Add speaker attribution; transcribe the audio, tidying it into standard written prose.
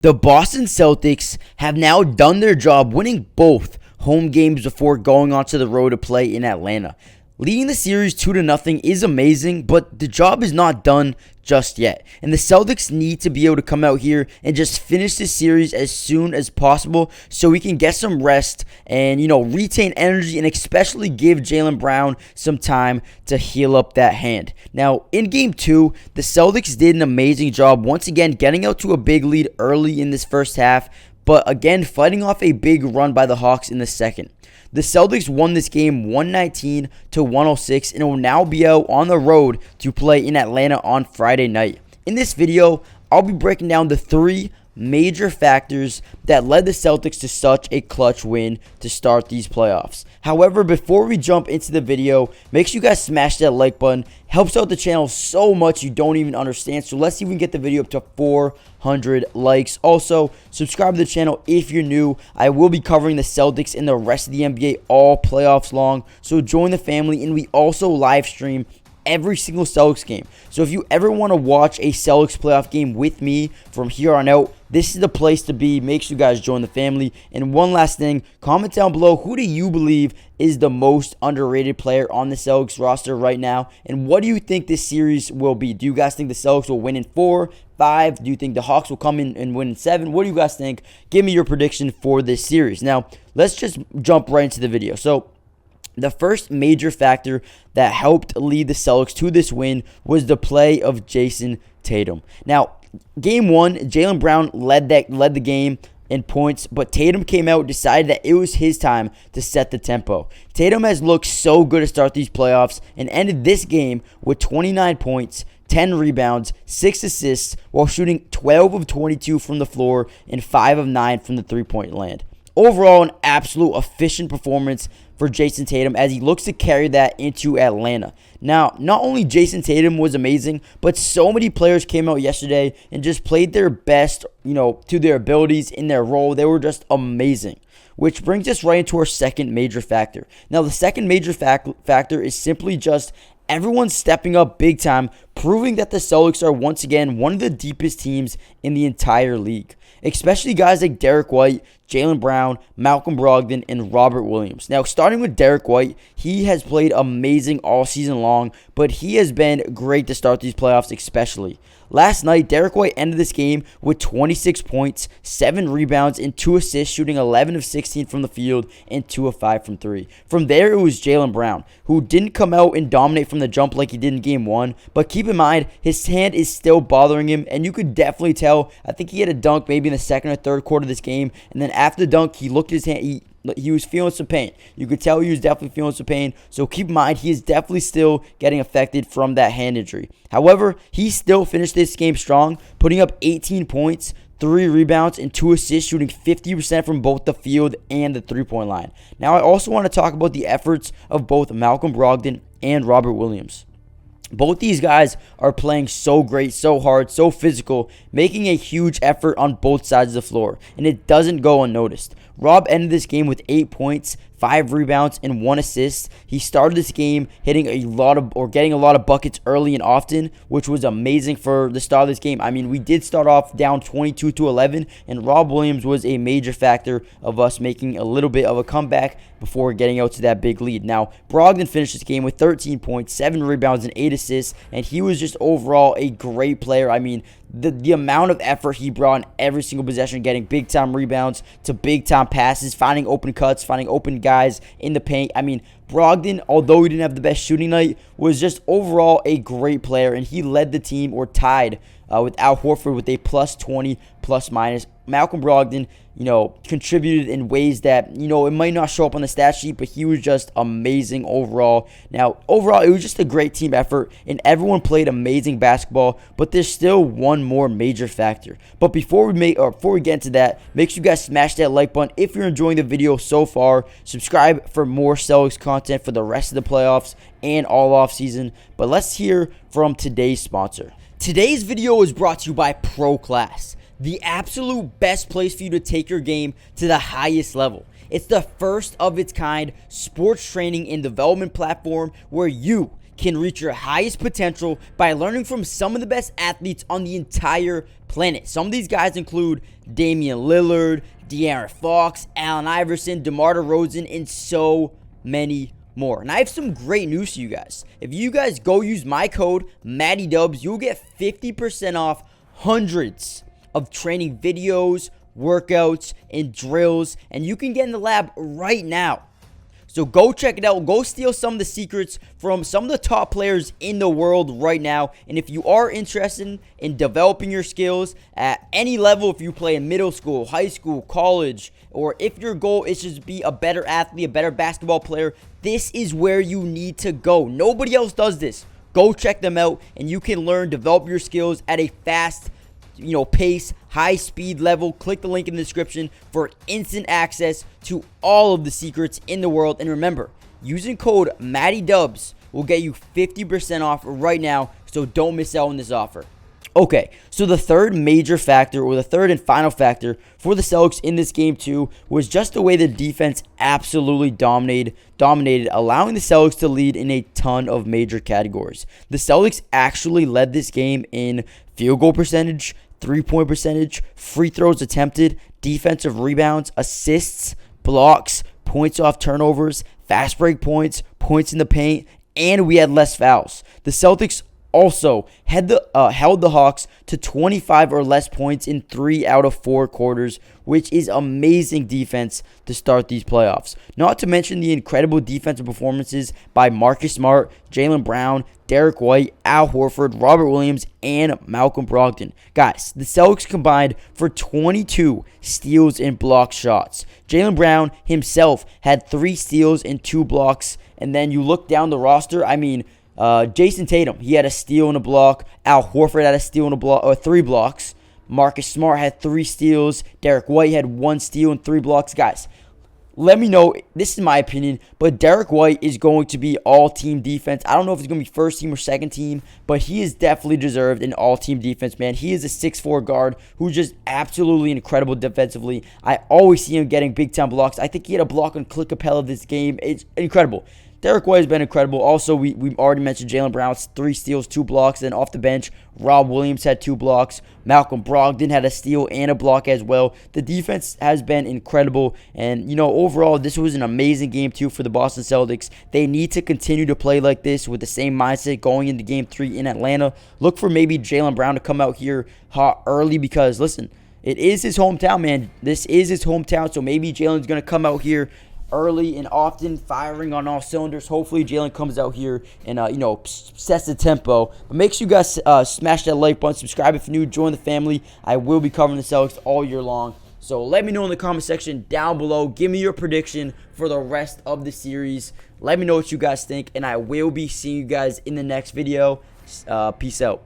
Speaker 1: The Boston Celtics have now done their job winning both home games before going onto the road to play in Atlanta. Leading the series 2-0 is amazing, but the job is not done just yet. And the Celtics need to be able to come out here and just finish this series as soon as possible so we can get some rest and, retain energy and especially give Jaylen Brown some time to heal up that hand. Now, in Game 2, the Celtics did an amazing job once again getting out to a big lead early in this first half, but again fighting off a big run by the Hawks in the second. The Celtics won this game 119-106 and will now be out on the road to play in Atlanta on Friday night. In this video, I'll be breaking down the three major factors that led the Celtics to such a clutch win to start these playoffs. However, before we jump into the video, make sure you guys smash that like button. Helps out the channel so much you don't even understand. So let's see if we can get the video up to 400 likes. Also, subscribe to the channel if you're new. I will be covering the Celtics and the rest of the NBA all playoffs long. So join the family, and we also live stream every single Celtics game. So if you ever want to watch a Celtics playoff game with me from here on out, this is the place to be. Make sure you guys join the family. And one last thing, comment down below, who do you believe is the most underrated player on the Celtics roster right now? And what do you think this series will be? Do you guys think the Celtics will win in 4, 5? Do you think the Hawks will come in and win in 7? What do you guys think? Give me your prediction for this series. Now, let's just jump right into the video. So, the first major factor that helped lead the Celtics to this win was the play of Jayson Tatum. Now, Game 1, Jaylen Brown led the game in points, but Tatum came out and decided that it was his time to set the tempo. Tatum has looked so good to start these playoffs and ended this game with 29 points, 10 rebounds, 6 assists, while shooting 12 of 22 from the floor and 5 of 9 from the three-point land. Overall, an absolute efficient performance for Jayson Tatum as he looks to carry that into Atlanta. Now, not only Jayson Tatum was amazing, but so many players came out yesterday and just played their best, to their abilities in their role. They were just amazing. Which brings us right into our second major factor. Now, the second major factor is simply just everyone's stepping up big time, proving that the Celtics are once again one of the deepest teams in the entire league. Especially guys like Derek White, Jaylen Brown, Malcolm Brogdon, and Robert Williams. Now, starting with Derek White, he has played amazing all season long, but he has been great to start these playoffs especially. Last night, Derek White ended this game with 26 points, 7 rebounds, and 2 assists, shooting 11 of 16 from the field and 2 of 5 from 3. From there, it was Jaylen Brown, who didn't come out and dominate from the jump like he did in Game 1, but keep in mind, his hand is still bothering him, and you could definitely tell. I think he had a dunk maybe in the second or third quarter of this game, and then after the dunk, he looked at his hand, he was feeling some pain. You could tell he was definitely feeling some pain. So keep in mind, he is definitely still getting affected from that hand injury. However, he still finished this game strong, putting up 18 points, 3 rebounds, and 2 assists, shooting 50% from both the field and the three-point line. Now, I also want to talk about the efforts of both Malcolm Brogdon and Robert Williams. Both these guys are playing so great, so hard, so physical, making a huge effort on both sides of the floor, and it doesn't go unnoticed. Rob ended this game with 8 points, 5 rebounds, and 1 assist. He started this game getting a lot of buckets early and often, which was amazing for the start of this game. I mean, we did start off down 22-11, and Rob Williams was a major factor of us making a little bit of a comeback before getting out to that big lead. Now, Brogdon finished this game with 13 points, 7 rebounds, and 8 assists, and he was just overall a great player. I mean, the amount of effort he brought in every single possession, getting big-time rebounds to big-time passes, finding open cuts, finding open guys in the paint. I mean, Brogdon, although he didn't have the best shooting night, was just overall a great player, and he led the team or tied with Al Horford with a plus 20, plus minus. Malcolm Brogdon, contributed in ways that, it might not show up on the stat sheet, but he was just amazing overall. Now, overall, it was just a great team effort, and everyone played amazing basketball, but there's still one more major factor. But before we get into that, make sure you guys smash that like button if you're enjoying the video so far. Subscribe for more Celtics content for the rest of the playoffs and all off season. But let's hear from today's sponsor. Today's video is brought to you by Pro Class, the absolute best place for you to take your game to the highest level. It's the first of its kind sports training and development platform where you can reach your highest potential by learning from some of the best athletes on the entire planet. Some of these guys include Damian Lillard, De'Aaron Fox, Allen Iverson, DeMar DeRozan, and so many more. And I have some great news for you guys. If you guys go use my code MattyDubs, you'll get 50% off hundreds of training videos, workouts, and drills, and you can get in the lab right now. So go check it out. Go steal some of the secrets from some of the top players in the world right now. And if you are interested in developing your skills at any level, if you play in middle school, high school, college, or if your goal is just to be a better athlete, a better basketball player, this is where you need to go. Nobody else does this. Go check them out, and you can learn, develop your skills at a fast pace, high speed level. Click the link in the description for instant access to all of the secrets in the world. And remember, using code MattyDubs will get you 50% off right now, so don't miss out on this offer. Okay, so the third major factor, or the third and final factor for the Celtics in this game too, was just the way the defense absolutely dominated, allowing the Celtics to lead in a ton of major categories. The Celtics actually led this game in field goal percentage, three-point percentage, free throws attempted, defensive rebounds, assists, blocks, points off turnovers, fast break points, points in the paint, and we had less fouls. The Celtics also held the Hawks to 25 or less points in 3 out of 4 quarters, which is amazing defense to start these playoffs. Not to mention the incredible defensive performances by Marcus Smart, Jaylen Brown, Derek White, Al Horford, Robert Williams, and Malcolm Brogdon. Guys, the Celtics combined for 22 steals and block shots. Jaylen Brown himself had 3 steals and 2 blocks. And then you look down the roster, Jayson Tatum, he had a steal and a block. Al Horford had a steal and a block, or 3 blocks. Marcus Smart had 3 steals. Derek White had 1 steal and 3 blocks. Guys, let me know. This is my opinion, but Derek White is going to be all-team defense. I don't know if it's going to be first team or second team, but he is definitely deserved an all-team defense, man. He is a 6'4" guard who's just absolutely incredible defensively. I always see him getting big-time blocks. I think he had a block on Clint Capella this game. It's incredible. Derek White has been incredible. Also, we already mentioned Jaylen Brown's 3 steals, 2 blocks. Then off the bench, Rob Williams had 2 blocks. Malcolm Brogdon had a steal and a block as well. The defense has been incredible. And, overall, this was an amazing game, too, for the Boston Celtics. They need to continue to play like this with the same mindset going into Game 3 in Atlanta. Look for maybe Jaylen Brown to come out here hot early because, listen, it is his hometown, man. This is his hometown, so maybe Jaylen's going to come out here early and often, firing on all cylinders. Hopefully Jaylen comes out here and sets the tempo. But make sure you guys smash that like button, subscribe if you're new, join the family. I will be covering the Celtics all year long. So let me know in the comment section down below. Give me your prediction for the rest of the series. Let me know what you guys think, and I will be seeing you guys in the next video. Peace out.